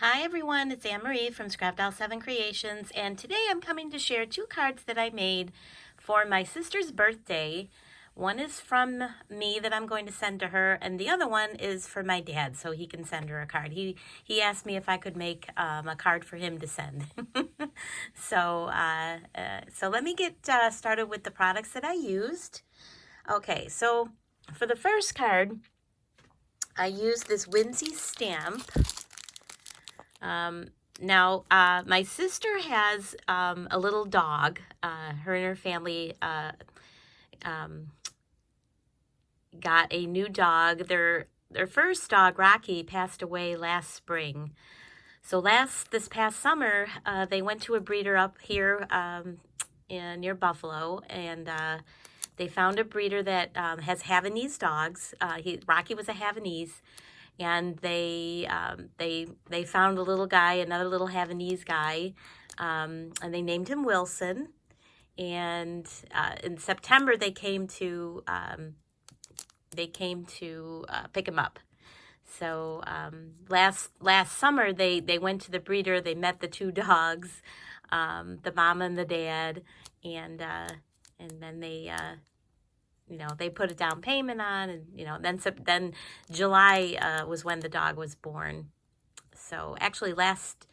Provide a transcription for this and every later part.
Hi everyone, it's Anne Marie from Scrap7 Creations, and today I'm coming to share two cards that I made for my sister's birthday. One is from me that I'm going to send to her, and the other one is for my dad, so he can send her a card. He asked me if I could make a card for him to send. So let me get started with the products that I used. Okay, so for the first card, I used this Whimsey stamp. Now, my sister has a little dog. Her and her family got a new dog. Their first dog, Rocky, passed away last spring. So this past summer, they went to a breeder up here near Buffalo, and they found a breeder that has Havanese dogs. Rocky was a Havanese. And they found a little guy, another little Havanese guy, and they named him Wilson. And in September they came to pick him up. So last summer they went to the breeder. They met the two dogs, the mom and the dad, and then they put a down payment on, and then July was when the dog was born. So actually last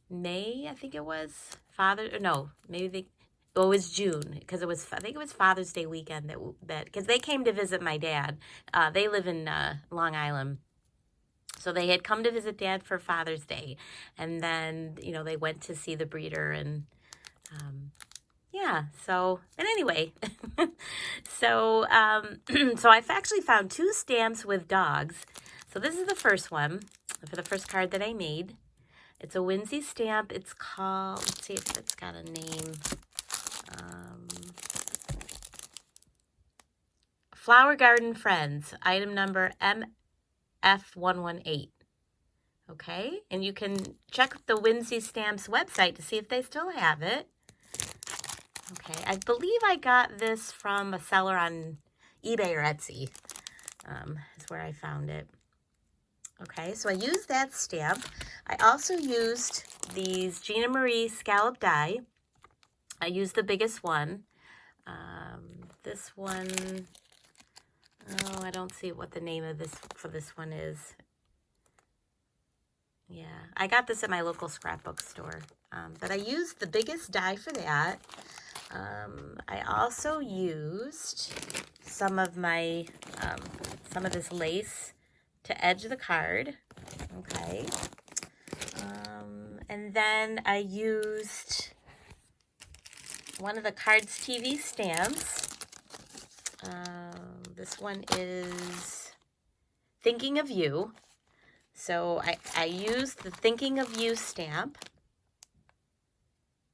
May, I think it was it was June, because I think it was Father's Day weekend that because they came to visit my dad. They live in Long Island. So they had come to visit Dad for Father's Day, and then they went to see the breeder, and yeah, and anyway, so so I've actually found two stamps with dogs. So this is the first one for the first card that I made. It's a Whimsey stamp. It's called, let's see if it's got a name. Flower Garden Friends, item number MF118. Okay, and you can check the Whimsey Stamps website to see if they still have it. Okay, I believe I got this from a seller on eBay or Etsy, is where I found it. Okay, so I used that stamp. I also used these Gina Marie scallop die. I used the biggest one. This one, oh, I don't see what the name of this one is. Yeah, I got this at my local scrapbook store, but I used the biggest die for that. I also used some of this lace to edge the card. Okay. And then I used one of the Cards TV stamps. This one is Thinking of You. So I used the Thinking of You stamp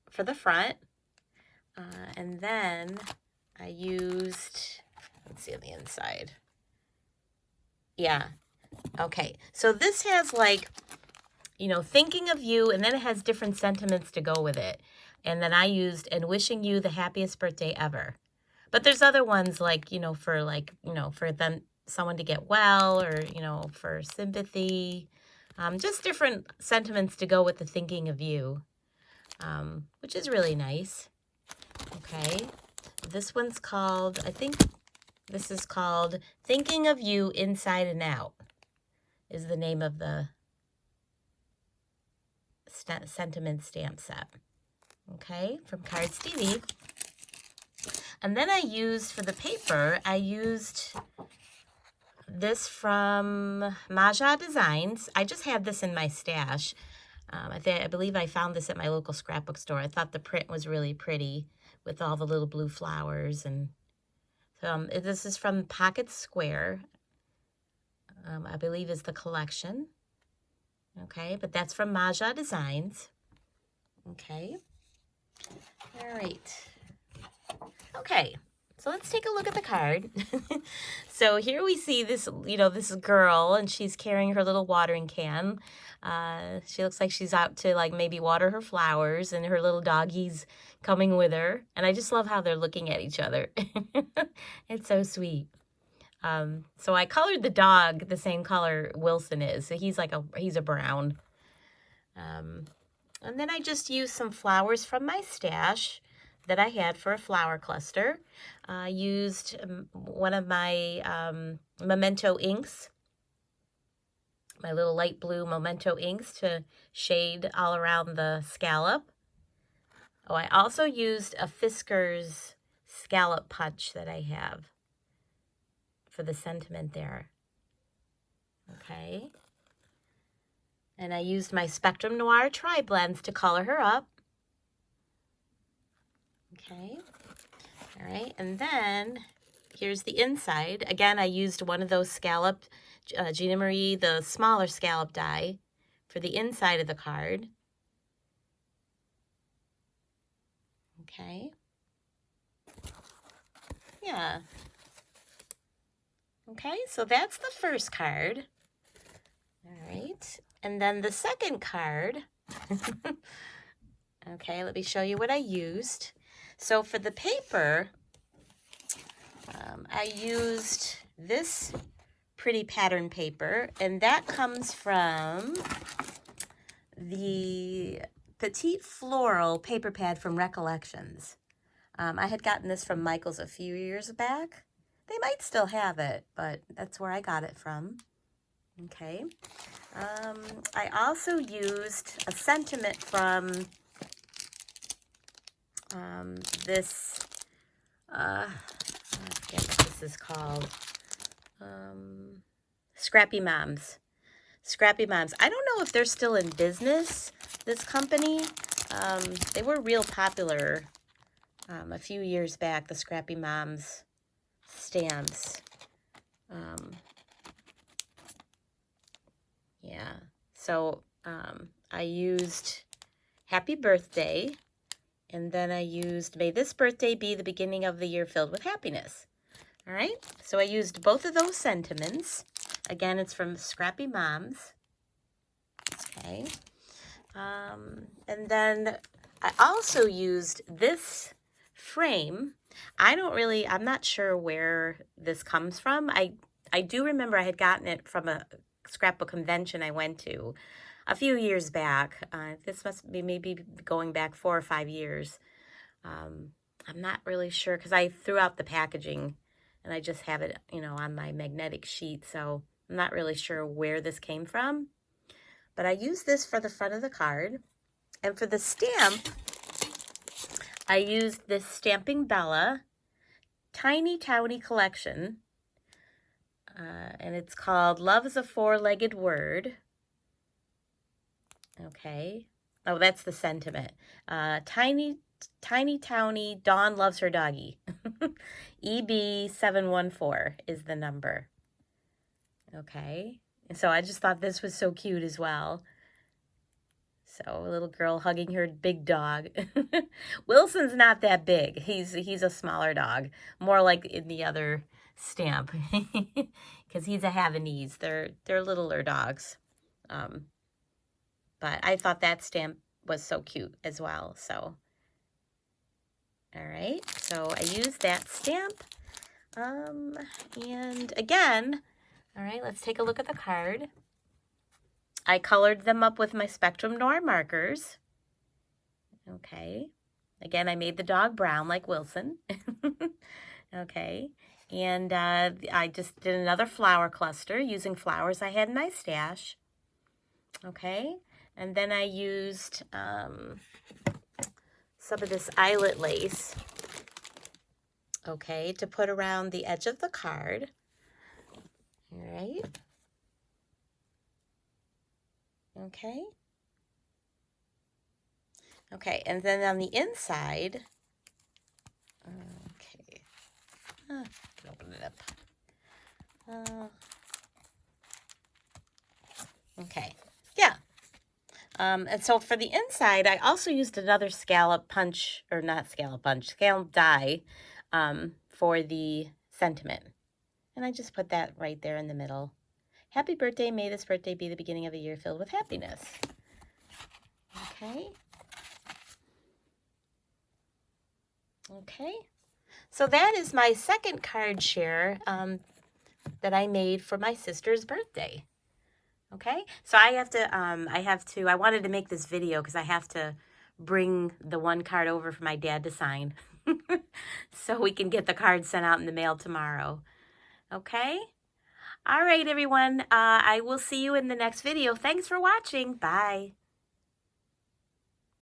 for the front. And then I used, let's see on the inside. Yeah. Okay. So this has Thinking of You, and then it has different sentiments to go with it. And then I used, and wishing you the happiest birthday ever. But there's other ones for them, someone to get well, or, for sympathy. Just different sentiments to go with the Thinking of You, which is really nice. Okay. This one's called, I think this is called Thinking of You Inside and Out, is the name of the sentiment stamp set. Okay, from Cards TV. And then I used, for the paper, I used this from Maja Designs. I just had this in my stash. I believe I found this at my local scrapbook store. I thought the print was really pretty with all the little blue flowers. And so this is from Pocket Square, I believe is the collection. Okay, but that's from Maja Designs. Okay. All right. Okay, so let's take a look at the card. So here we see this, this girl, and she's carrying her little watering can. She looks like she's out to maybe water her flowers, and her little doggie's coming with her. And I just love how they're looking at each other. It's so sweet. So I colored the dog the same color Wilson is. So he's a brown. And then I just used some flowers from my stash that I had for a flower cluster. I used one of my Memento inks, my little light blue Memento inks to shade all around the scallop. Oh, I also used a Fisker's scallop punch that I have for the sentiment there. Okay. And I used my Spectrum Noir Tri-Blends to color her up. Okay. All right. And then here's the inside. Again, I used one of those scalloped Gina Marie, the smaller scallop die for the inside of the card. Okay. Yeah. Okay, so that's the first card. All right. And then the second card. Okay, let me show you what I used. So for the paper, I used this pretty pattern paper, and that comes from the Petite Floral paper pad from Recollections. I had gotten this from Michael's a few years back. They might still have it, but that's where I got it from. Okay. I also used a sentiment from this, I forget what this is called, Scrappy Moms. Scrappy Moms. I don't know if they're still in business, this company. They were real popular a few years back, the Scrappy Moms stamps. Yeah, so I used Happy Birthday, and then I used May This Birthday Be the Beginning of the Year Filled with Happiness. All right, so I used both of those sentiments. Again, it's from Scrappy Moms. Okay, and then I also used this frame. I'm not sure where this comes from. I do remember I had gotten it from a scrapbook convention I went to a few years back. This must be maybe going back 4 or 5 years. I'm not really sure because I threw out the packaging and I just have it, on my magnetic sheet. So I'm not really sure where this came from. But I used this for the front of the card. And for the stamp, I used this Stamping Bella Tiny Towny Collection. And it's called Love is a Four-Legged Word. Okay. Oh, that's the sentiment. Tiny Towny Dawn loves her doggy. EB714 is the number. Okay. And so I just thought this was so cute as well. So a little girl hugging her big dog. Wilson's not that big. He's a smaller dog, more like in the other stamp, because he's a Havanese. They're littler dogs. But I thought that stamp was so cute as well. So, all right. So I used that stamp. And again, all right, let's take a look at the card. I colored them up with my Spectrum Noir markers. Okay. Again, I made the dog brown like Wilson. Okay. And I just did another flower cluster using flowers I had in my stash. Okay. And then I used some of this eyelet lace, okay, to put around the edge of the card. All right. Okay. Okay, and then on the inside, okay, I can open it up. Okay, yeah. And so for the inside, I also used another scallop punch, or not scallop punch, scallop die for the sentiment. And I just put that right there in the middle. Happy birthday, may this birthday be the beginning of a year filled with happiness. Okay. Okay. So that is my second card share that I made for my sister's birthday. Okay, so I wanted to make this video because I have to bring the one card over for my dad to sign so we can get the card sent out in the mail tomorrow. Okay? All right, everyone. I will see you in the next video. Thanks for watching. Bye.